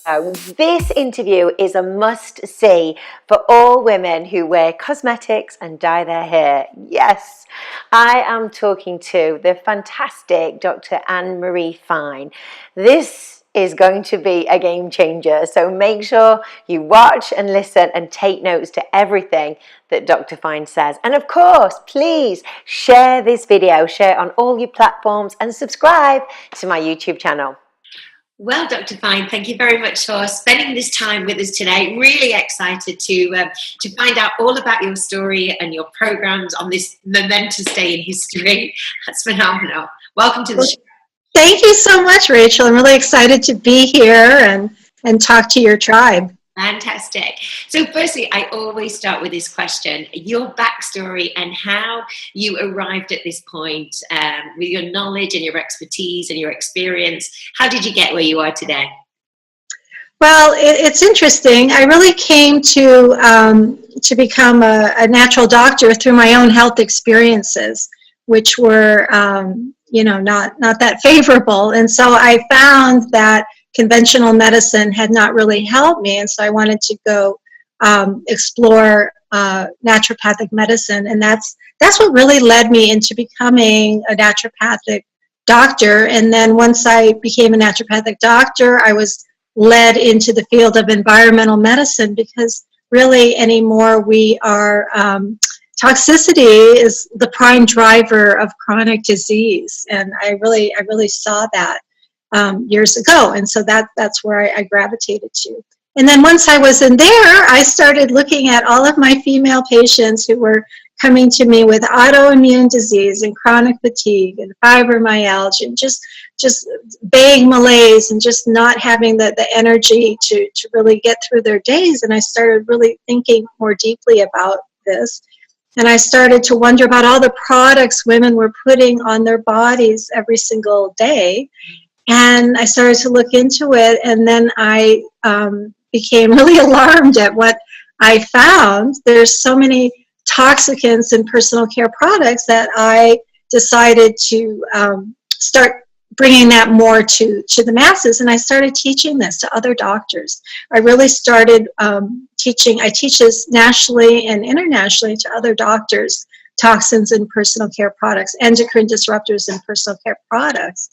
This interview is a must-see for all women who wear cosmetics and dye their hair. Yes, I am talking to the fantastic Dr. Anne-Marie Fine. This is going to be a game changer, so make sure you watch and listen and take notes to everything that Dr. Fine says. And of course, please share this video, share it on all your platforms and subscribe to my YouTube channel. Well, Dr. Fine, thank you very much for spending this time with us today. Really excited to find out all about your story and your programs on this momentous day in history. That's phenomenal. Welcome to the show. Thank you so much, Rachel. I'm really excited to be here and talk to your tribe. Fantastic. So firstly, I always start with this question, your backstory and how you arrived at this point with your knowledge and your expertise and your experience. How did you get where you are today? Well, it's interesting. I really came to become a natural doctor through my own health experiences, which were, not that favorable. And so I found that conventional medicine had not really helped me, and so I wanted to go explore naturopathic medicine, and that's what really led me into becoming a naturopathic doctor. And then once I became a naturopathic doctor, I was led into the field of environmental medicine, because really anymore we are toxicity is the prime driver of chronic disease, and I really saw that years ago, and so that's where I gravitated to. And then once I was in there, I started looking at all of my female patients who were coming to me with autoimmune disease and chronic fatigue and fibromyalgia and just vague malaise and just not having the energy to really get through their days. And I started really thinking more deeply about this. And I started to wonder about all the products women were putting on their bodies every single day. And I started to look into it, and then I became really alarmed at what I found. There's so many toxicants in personal care products that I decided to start bringing that more to the masses, and I started teaching this to other doctors. I really started teaching. I teach this nationally and internationally to other doctors, toxins in personal care products, endocrine disruptors in personal care products.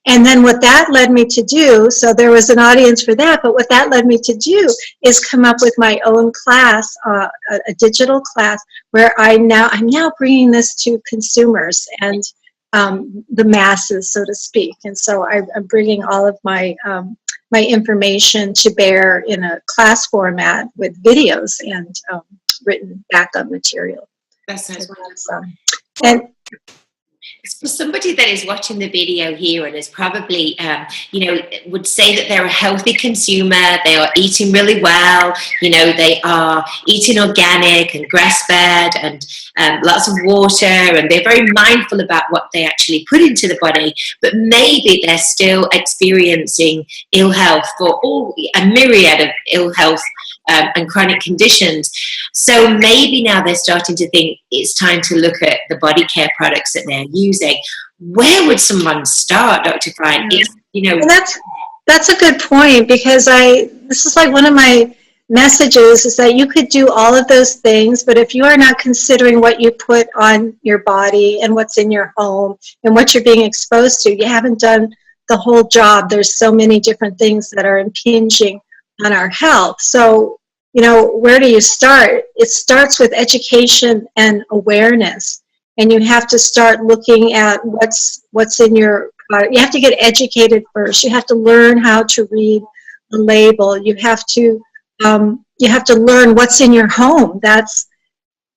And then what that led me to do, so there was an audience for that, but what that led me to do is come up with my own class, a digital class, where I'm now bringing this to consumers and the masses, so to speak. And so I'm bringing all of my information to bear in a class format with videos and written backup material. That sounds wonderful. And for somebody that is watching the video here and is probably, would say that they're a healthy consumer, they are eating really well, they are eating organic and grass-fed and lots of water, and they're very mindful about what they actually put into the body, but maybe they're still experiencing ill health for a myriad of ill health and chronic conditions. So maybe now they're starting to think it's time to look at the body care products that they're using. Where would someone start, Dr. Fine? And that's a good point, because this is like one of my messages, is that you could do all of those things, but if you are not considering what you put on your body and what's in your home and what you're being exposed to, you haven't done the whole job. There's so many different things that are impinging on our health. So, where do you start? It starts with education and awareness. And you have to start looking at what's in your product. You have to get educated first. You have to learn how to read the label. You have to learn what's in your home that's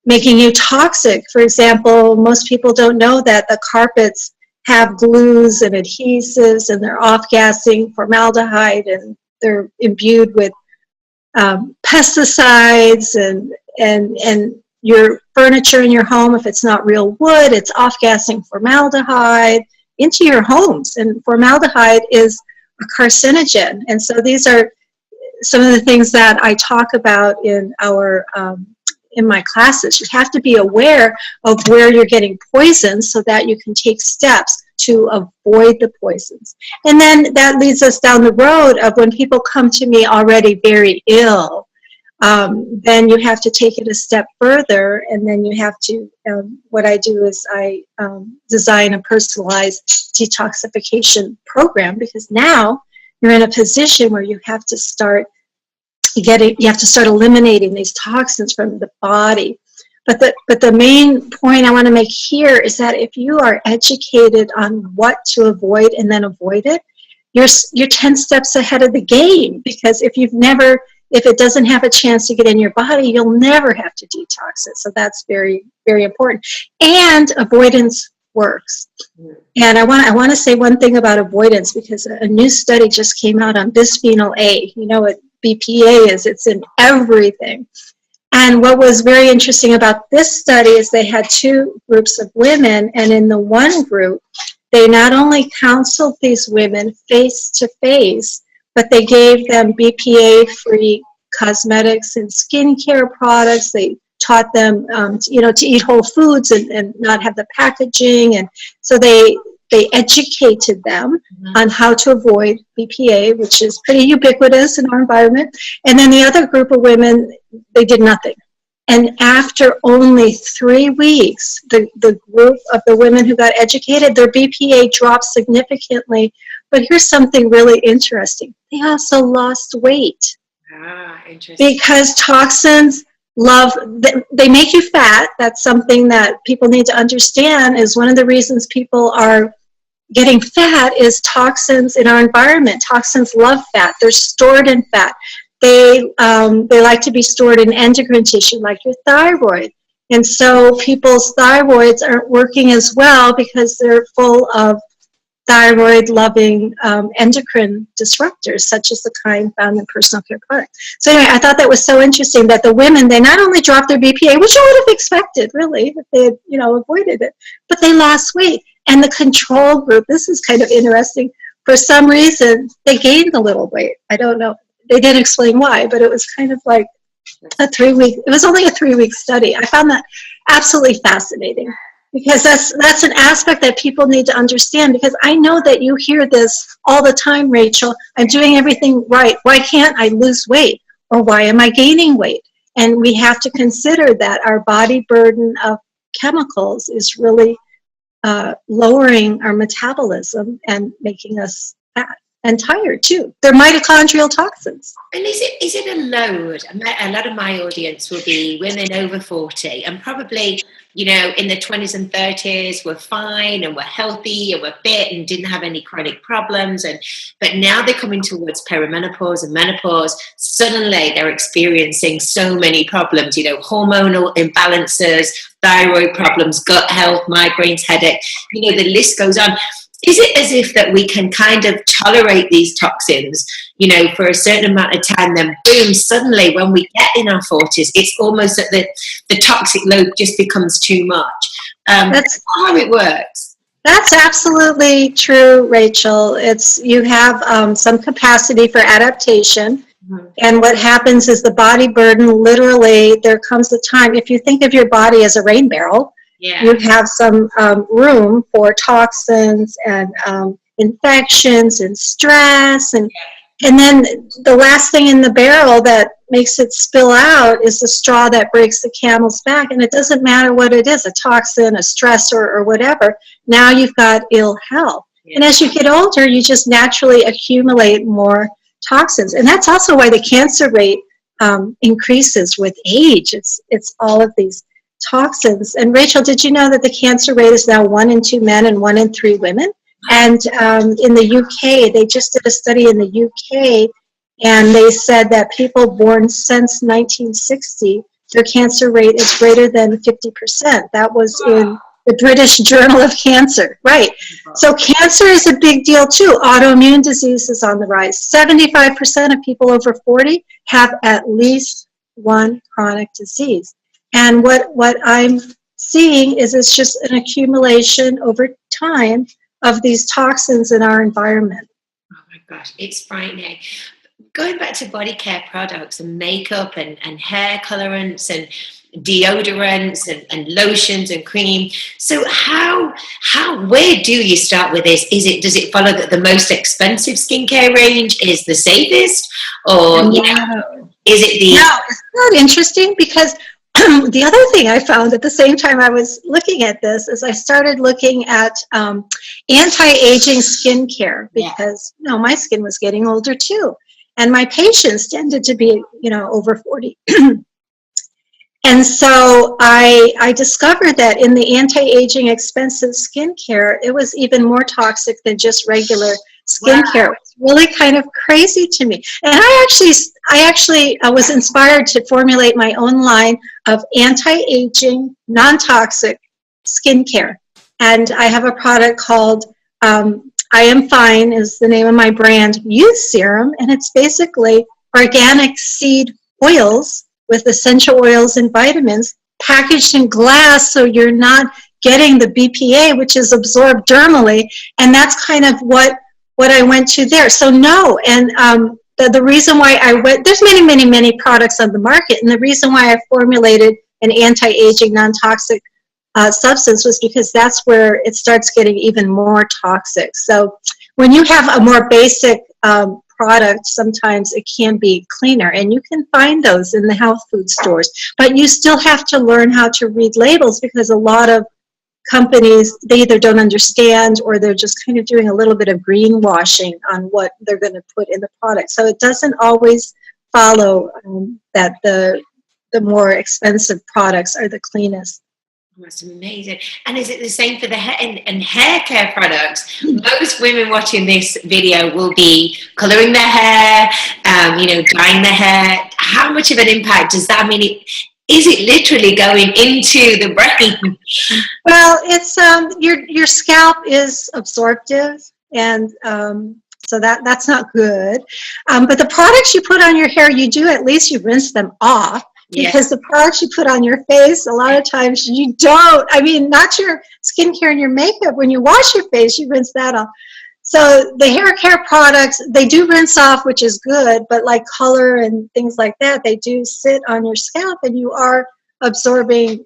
making you toxic. For example, most people don't know that the carpets have glues and adhesives, and they're off-gassing formaldehyde, and they're imbued with pesticides, and your furniture in your home, if it's not real wood, it's off-gassing formaldehyde into your homes. And formaldehyde is a carcinogen. And so these are some of the things that I talk about in my classes. You have to be aware of where you're getting poisoned so that you can take steps to avoid the poisons. And then that leads us down the road of when people come to me already very ill, then you have to take it a step further, and then you have to, what I do is I design a personalized detoxification program, because now you're in a position where you have to start eliminating these toxins from the body. But the main point I want to make here is that if you are educated on what to avoid and then avoid it, you're 10 steps ahead of the game, because if it doesn't have a chance to get in your body, you'll never have to detox it. So that's very, very important. And avoidance works. And I want to say one thing about avoidance, because a new study just came out on bisphenol A. You know what BPA is? It's in everything. And what was very interesting about this study is they had two groups of women, and in the one group, they not only counseled these women face to face, but they gave them BPA-free cosmetics and skincare products. They taught them, to eat whole foods and not have the packaging. And so they educated them on how to avoid BPA, which is pretty ubiquitous in our environment. And then the other group of women, they did nothing. And after only 3 weeks, the group of the women who got educated, their BPA dropped significantly. But here's something really interesting. They also lost weight. Interesting. Because toxins they make you fat. That's something that people need to understand, is one of the reasons people are getting fat is toxins in our environment. Toxins love fat. They're stored in fat. They like to be stored in endocrine tissue, like your thyroid. And so people's thyroids aren't working as well because they're full of thyroid-loving endocrine disruptors, such as the kind found in personal care products. So anyway, I thought that was so interesting that the women, they not only dropped their BPA, which I would have expected, really, if they had, avoided it, but they lost weight. And the control group, this is kind of interesting, for some reason, they gained a little weight. I don't know. They didn't explain why, but it was kind of like it was only a 3-week study. I found that absolutely fascinating, because that's an aspect that people need to understand, because I know that you hear this all the time, Rachel. I'm doing everything right. Why can't I lose weight? Or why am I gaining weight? And we have to consider that our body burden of chemicals is really lowering our metabolism and making us fat and tired too. They're mitochondrial toxins. And is it a load? A lot of my audience will be women over 40, and probably, in the 20s and 30s were fine and were healthy and were fit and didn't have any chronic problems. But now they're coming towards perimenopause and menopause. Suddenly they're experiencing so many problems, hormonal imbalances, thyroid problems, gut health, migraines, headache, the list goes on. Is it as if that we can kind of tolerate these toxins, for a certain amount of time, then boom, suddenly when we get in our 40s, it's almost that the toxic load just becomes too much? That's how it works. That's absolutely true, Rachel. You have some capacity for adaptation. Mm-hmm. And what happens is the body burden, literally, there comes a time, if you think of your body as a rain barrel, you have some room for toxins and infections and stress. And then the last thing in the barrel that makes it spill out is the straw that breaks the camel's back. And it doesn't matter what it is, a toxin, a stressor, or whatever. Now you've got ill health. Yeah. And as you get older, you just naturally accumulate more toxins. And that's also why the cancer rate increases with age. It's all of these toxins. And Rachel, did you know that the cancer rate is now 1 in 2 men and 1 in 3 women? And in the UK, they just did a study in the UK, and they said that people born since 1960, their cancer rate is greater than 50%. That was in the British Journal of Cancer, right? So cancer is a big deal too. Autoimmune disease is on the rise. 75% of people over 40 have at least one chronic disease. And what I'm seeing is it's just an accumulation over time of these toxins in our environment. Oh my gosh, it's frightening. Going back to body care products and makeup and hair colorants and deodorants and lotions and cream. So where do you start with this? Does it follow that the most expensive skincare range is the safest, or is it the? No, isn't that interesting? Because the other thing I found at the same time I was looking at this is I started looking at anti-aging skincare, because my skin was getting older too, and my patients tended to be over 40. And so I discovered that in the anti-aging expensive skincare, it was even more toxic than just regular skincare. Wow. It was really kind of crazy to me. And I actually was inspired to formulate my own line of anti-aging, non-toxic skincare. And I have a product called I Am Fine is the name of my brand, Youth Serum. And it's basically organic seed oils with essential oils and vitamins packaged in glass, so you're not getting the BPA, which is absorbed dermally. And that's kind of what I went to there. So no, and the reason why I went, there's many products on the market, and the reason why I formulated an anti-aging, non-toxic substance was because that's where it starts getting even more toxic. So when you have a more basic product, sometimes it can be cleaner, and you can find those in the health food stores, but you still have to learn how to read labels, because a lot of companies, they either don't understand, or they're just kind of doing a little bit of greenwashing on what they're going to put in the product. So it doesn't always follow that the more expensive products are the cleanest. That's amazing. And is it the same for the hair and hair care products? Most women watching this video will be coloring their hair, dyeing their hair. How much of an impact does that mean? Is it literally going into the brain? Well, it's your scalp is absorptive, and so that's not good. But the products you put on your hair, you rinse them off. Because the products you put on your face, a lot of times you don't. I mean, not your skincare and your makeup. When you wash your face, you rinse that off. So the hair care products, they do rinse off, which is good, but like color and things like that, they do sit on your scalp, and you are absorbing,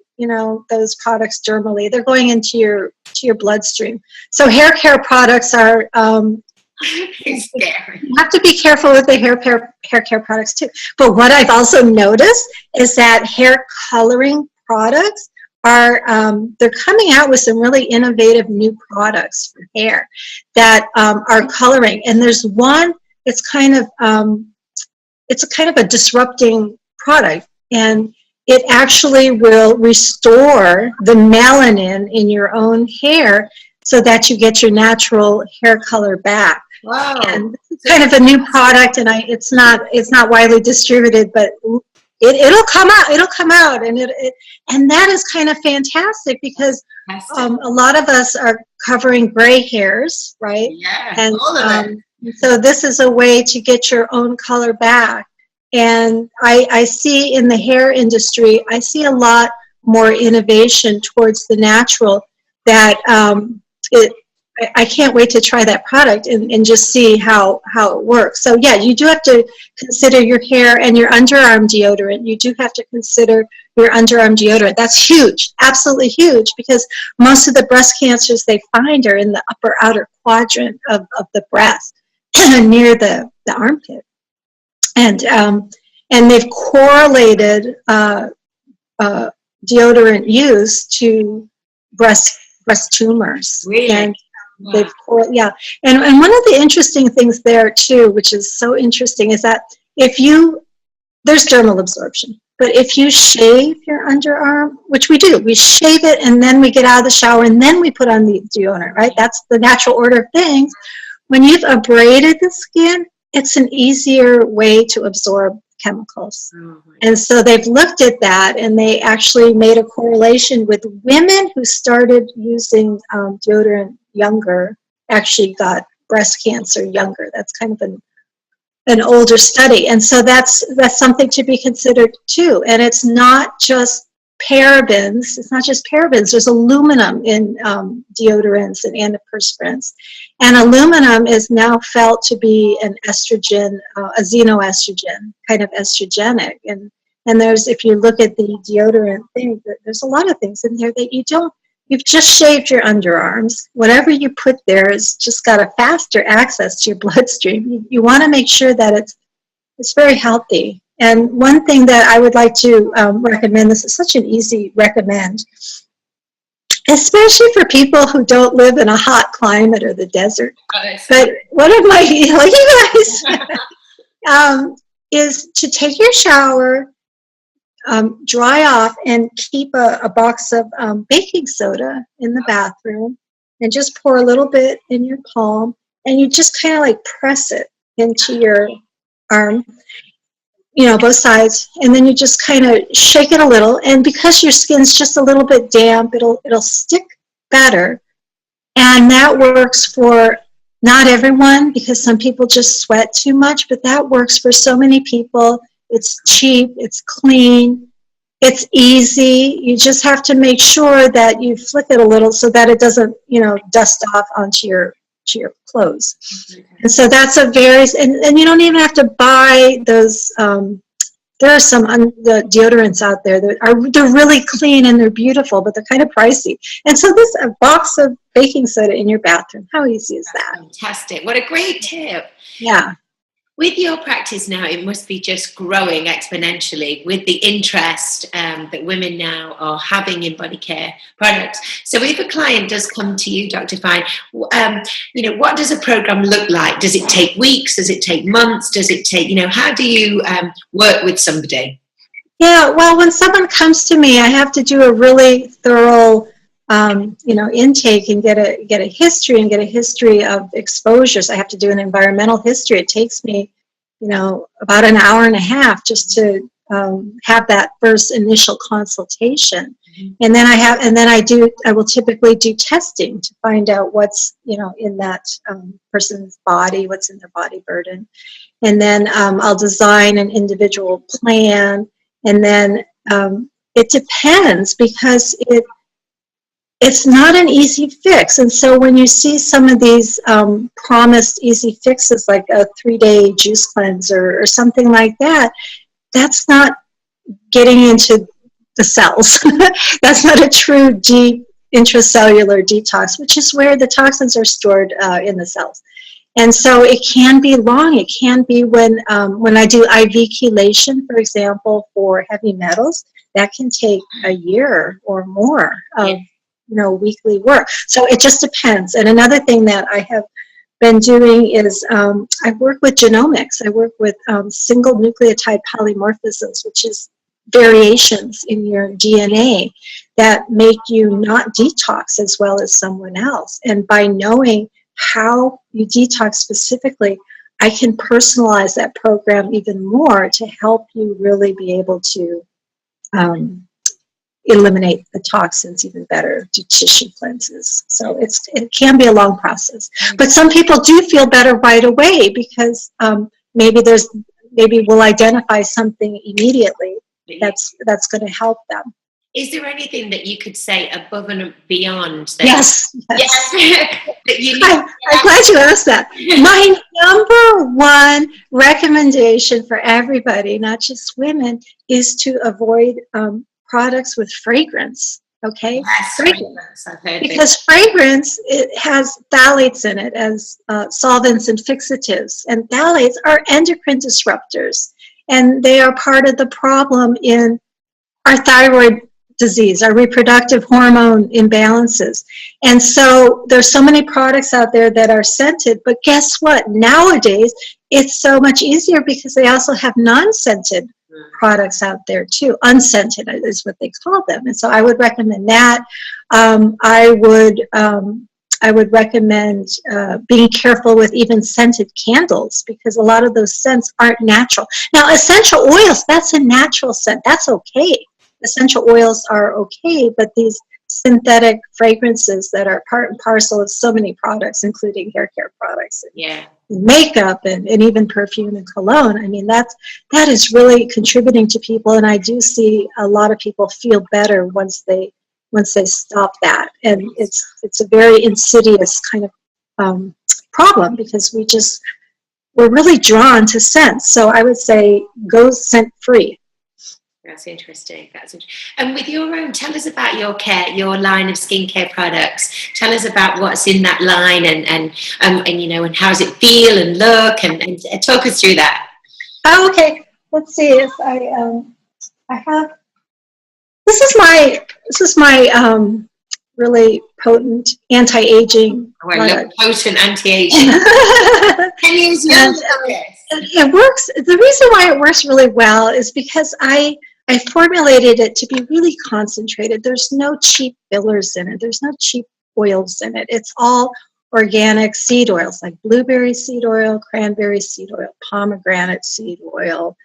those products dermally. They're going into your bloodstream. So hair care products are it's scary. You have to be careful with the hair care products too. But what I've also noticed is that hair coloring products are they're coming out with some really innovative new products for hair that are coloring. And there's one, it's kind of a disrupting product, and it actually will restore the melanin in your own hair so that you get your natural hair color back. Wow. And it's kind of a new product, and it's not widely distributed, but it'll come out, and that is kind of fantastic, because a lot of us are covering gray hairs, right? Yeah, and all of it. So this is a way to get your own color back. And I see in the hair industry, I see a lot more innovation towards the natural. That I can't wait to try that product and just see how it works. So yeah, you do have to consider your hair and your underarm deodorant. You do have to consider your underarm deodorant. That's huge, absolutely huge, because most of the breast cancers they find are in the upper outer quadrant of the breast, near the armpit. And they've correlated deodorant use to breast tumors. Really? And wow. And one of the interesting things there too, which is so interesting, is that there's dermal absorption, but if you shave your underarm, which we do, we shave it and then we get out of the shower and then we put on the deodorant, right? That's the natural order of things. When you've abraded the skin, it's an easier way to absorb chemicals. And so they've looked at that, and they actually made a correlation with women who started using deodorant younger, actually got breast cancer younger. That's kind of an older study. And so that's something to be considered too. And it's not just parabens. It's not just parabens. There's aluminum in deodorants and antiperspirants. And aluminum is now felt to be an estrogen, a xenoestrogen, kind of estrogenic. And And there's, if you look at the deodorant thing, there's a lot of things in there that you've just shaved your underarms. Whatever you put there has just got a faster access to your bloodstream. You want to make sure that it's very healthy. And one thing that I would like to recommend, this is such an easy recommend, especially for people who don't live in a hot climate or the desert. But one of my, like you guys, is to take your shower, dry off, and keep a box of baking soda in the bathroom, and just pour a little bit in your palm, and you just kind of like press it into your arm, both sides, and then you just kind of shake it a little, and because your skin's just a little bit damp, it'll stick better. And that works for not everyone, because some people just sweat too much, but that works for so many people. It's cheap, it's clean, it's easy. You just have to make sure that you flick it a little so that it doesn't, dust off onto your clothes. And so that's a very, and you don't even have to buy those, there are some the deodorants out there that they're really clean and they're beautiful, but they're kind of pricey. And so a box of baking soda in your bathroom, how easy is that? Fantastic. What a great tip. Yeah. With your practice now, it must be just growing exponentially with the interest that women now are having in body care products. So if a client does come to you, Dr. Fine, what does a program look like? Does it take weeks? Does it take months? Does it take, how do you work with somebody? Yeah, well, when someone comes to me, I have to do a really thorough intake and get a history of exposures. I have to do an environmental history. It takes me, about an hour and a half just to have that first initial consultation. Mm-hmm. And then I will typically do testing to find out what's, in that person's body, what's in their body burden. And then I'll design an individual plan. And then it depends, because it's not an easy fix. And so when you see some of these promised easy fixes, like a 3-day juice cleanser or something like that, that's not getting into the cells. That's not a true deep intracellular detox, which is where the toxins are stored in the cells. And so it can be long. It can be when I do IV chelation, for example, for heavy metals, that can take a year or more of weekly work. So it just depends. And another thing that I have been doing is I work with genomics. I work with single nucleotide polymorphisms, which is variations in your DNA that make you not detox as well as someone else. And by knowing how you detox specifically, I can personalize that program even more to help you really be able to eliminate the toxins even better, do tissue cleanses. So it can be a long process. But some people do feel better right away, because maybe we'll identify something immediately that's going to help them. Is there anything that you could say above and beyond that? Yes. That you need I'm glad you asked that. My number one recommendation for everybody, not just women, is to avoid products with fragrance. Okay, yes, fragrance. I've heard because fragrance, it has phthalates in it as solvents and fixatives, and phthalates are endocrine disruptors, and they are part of the problem in our thyroid disease, our reproductive hormone imbalances. And so there's so many products out there that are scented, but guess what? Nowadays, it's so much easier because they also have non-scented products out there too. Unscented is what they call them. And so I would recommend that. I would recommend being careful with even scented candles, because a lot of those scents aren't natural. Now, essential oils, that's a natural scent. That's okay. Essential oils are okay, but these synthetic fragrances that are part and parcel of so many products, including hair care products and makeup and even perfume and cologne, I mean, that is really contributing to people. And I do see a lot of people feel better once they stop that. And it's a very insidious kind of problem, because we're really drawn to scents. So I would say go scent free. That's interesting. And with your own, tell us about your care, your line of skincare products. Tell us about what's in that line, and you know, and how does it feel and look, and talk us through that. Oh, okay. Let's see if I have. This is my really potent anti-aging Oh, I love product. potent anti-aging. 10 years young. It works. The reason why it works really well is because I formulated it to be really concentrated. There's no cheap fillers in it. There's no cheap oils in it. It's all organic seed oils like blueberry seed oil, cranberry seed oil, pomegranate seed oil,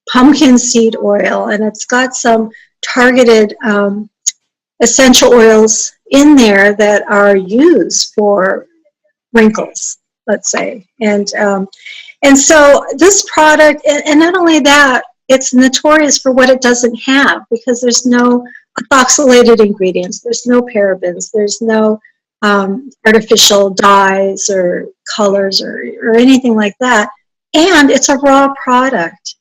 pumpkin seed oil, and it's got some targeted essential oils in there that are used for wrinkles, let's say. And so this product, and not only that, it's notorious for what it doesn't have, because there's no ethoxylated ingredients, there's no parabens, there's no artificial dyes or colors or anything like that. And it's a raw product.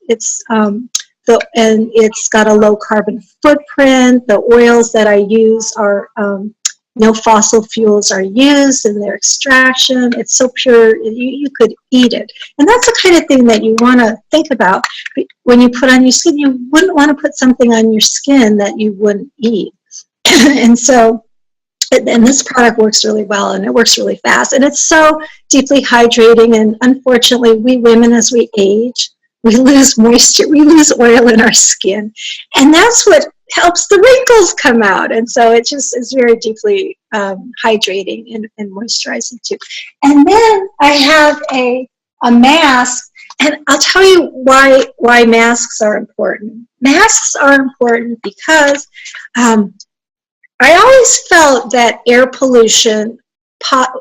And it's got a low carbon footprint. The oils that I use are no fossil fuels are used in their extraction. It's so pure, you could eat it. And that's the kind of thing that you want to think about when you put on your skin. You wouldn't want to put something on your skin that you wouldn't eat. And so, and this product works really well, and it works really fast. And it's so deeply hydrating. And unfortunately, we women, as we age, we lose moisture, we lose oil in our skin. And that's what helps the wrinkles come out. And so it just is very deeply hydrating and moisturizing too. And then I have a mask, and I'll tell you why masks are important. Masks are important because I always felt that air pollution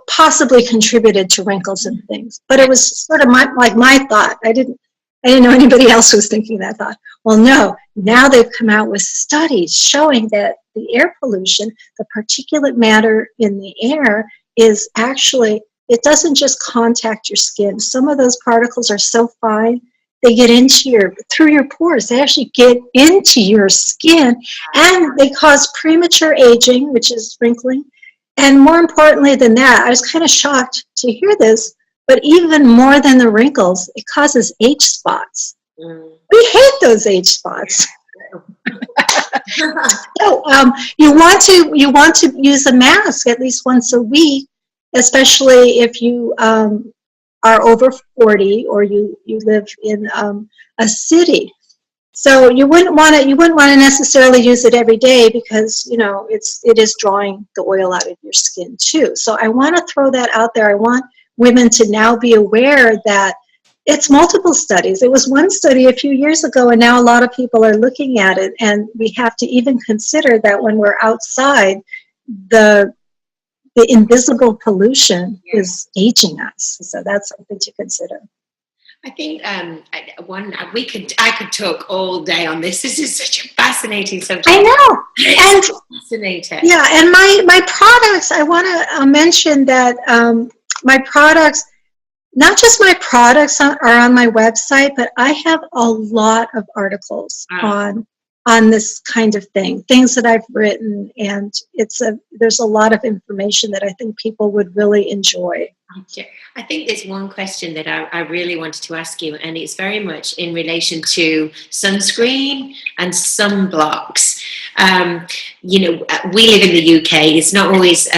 possibly contributed to wrinkles and things, but it was sort of my thought. I didn't know anybody else was thinking that thought. Well, no, now they've come out with studies showing that the air pollution, the particulate matter in the air, is actually, it doesn't just contact your skin. Some of those particles are so fine, they get through your pores. They actually get into your skin, and they cause premature aging, which is wrinkling. And more importantly than that, I was kind of shocked to hear this, but even more than the wrinkles, it causes age spots. We hate those age spots. So you want to use a mask at least once a week, especially if you are over 40 or you live in a city. So you wouldn't want to necessarily use it every day, because it is drawing the oil out of your skin too. So I want to throw that out there. I want women to now be aware that it's multiple studies. It was one study a few years ago, and now a lot of people are looking at it, and we have to even consider that when we're outside, the invisible pollution is aging us. So that's something to consider. I think I could talk all day on this. This is such a fascinating subject. I know. It's fascinating. Yeah, and my products, I want to mention that my products, not just my products are on my website, but I have a lot of articles on this kind of things that I've written, and there's a lot of information that I think people would really enjoy. I think there's one question that I really wanted to ask you, and it's very much in relation to sunscreen and sunblocks. We live in the UK. It's not always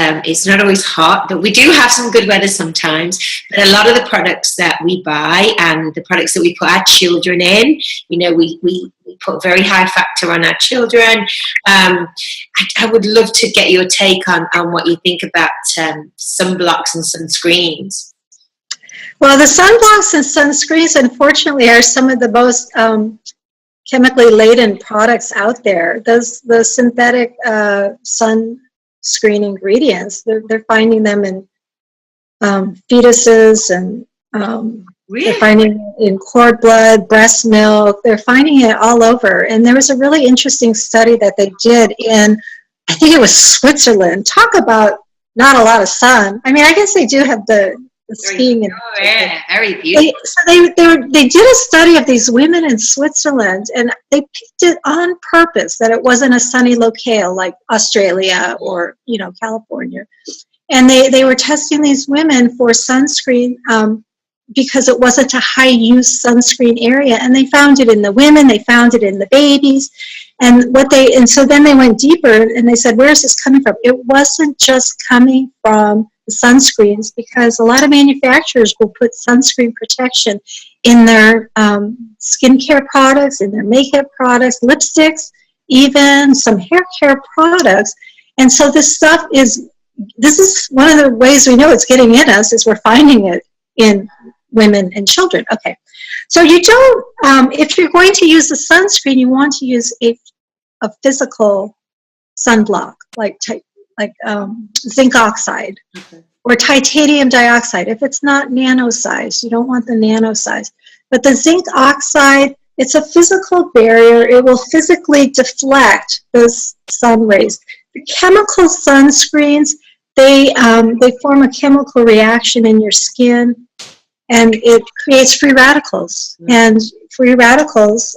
hot, but we do have some good weather sometimes. But a lot of the products that we buy and the products that we put our children in, we put very high factor on our children. I would love to get your take on what you think about sunblocks and sunscreens. Well, the sunblocks and sunscreens, unfortunately, are some of the most chemically laden products out there. The synthetic sunscreen ingredients, they're finding them in fetuses, and Really? They're finding it in cord blood, breast milk. They're finding it all over. And there was a really interesting study that they did in, I think it was Switzerland. Talk about not a lot of sun. I mean, I guess they do have the skiing. Very beautiful. They did a study of these women in Switzerland, and they picked it on purpose that it wasn't a sunny locale like Australia or, you know, California. And they were testing these women for sunscreen because it wasn't a high-use sunscreen area. And they found it in the women, they found it in the babies. And so then they went deeper and they said, where is this coming from? It wasn't just coming from the sunscreens, because a lot of manufacturers will put sunscreen protection in their skincare products, in their makeup products, lipsticks, even some hair care products. And so this is one of the ways we know it's getting in us, is we're finding it in women and children. Okay, so you don't, if you're going to use a sunscreen, you want to use a physical sunblock, like zinc oxide or titanium dioxide. If it's not nano size, you don't want the nano size. But the zinc oxide, it's a physical barrier. It will physically deflect those sun rays. The chemical sunscreens, they form a chemical reaction in your skin, and it creates free radicals. And free radicals,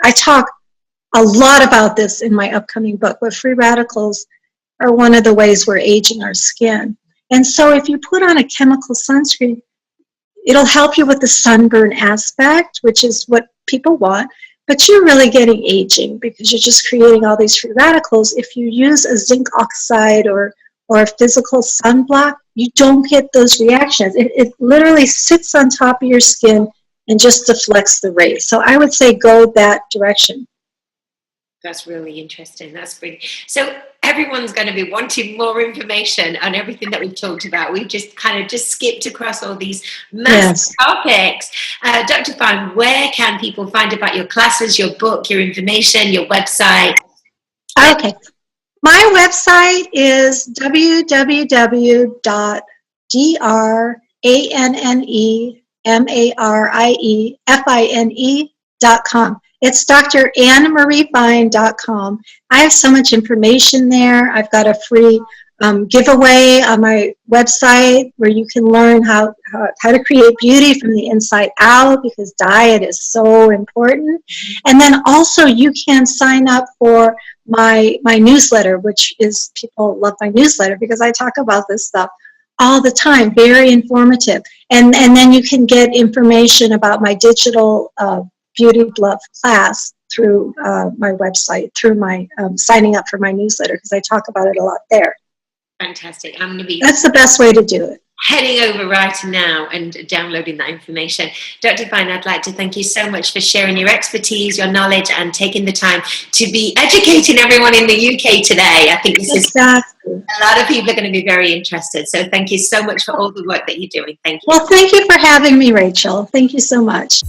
I talk a lot about this in my upcoming book, but free radicals are one of the ways we're aging our skin. And so if you put on a chemical sunscreen, it'll help you with the sunburn aspect, which is what people want, but you're really getting aging because you're just creating all these free radicals. If you use a zinc oxide or a physical sunblock, you don't get those reactions. It literally sits on top of your skin and just deflects the rays. So I would say go that direction. That's really interesting. That's brilliant. So everyone's going to be wanting more information on everything that we've talked about. We've just kind of skipped across all these massive topics. Dr. Fine, where can people find about your classes, your book, your information, your website? Okay. My website is www.drannemarie.com. It's drannemarie.com. I have so much information there. I've got a free giveaway on my website where you can learn how to create beauty from the inside out, because diet is so important. And then also you can sign up for my newsletter, which is, people love my newsletter because I talk about this stuff all the time, very informative. And then you can get information about my digital Beauty Love class through my website, through my signing up for my newsletter, because I talk about it a lot there. Fantastic. I'm going to be... That's the best way to do it. Heading over right now and downloading that information. Dr. Fine, I'd like to thank you so much for sharing your expertise, your knowledge, and taking the time to be educating everyone in the UK today. I think this is a lot of people are going to be very interested. So thank you so much for all the work that you're doing. Thank you. Well, thank you for having me, Rachel. Thank you so much.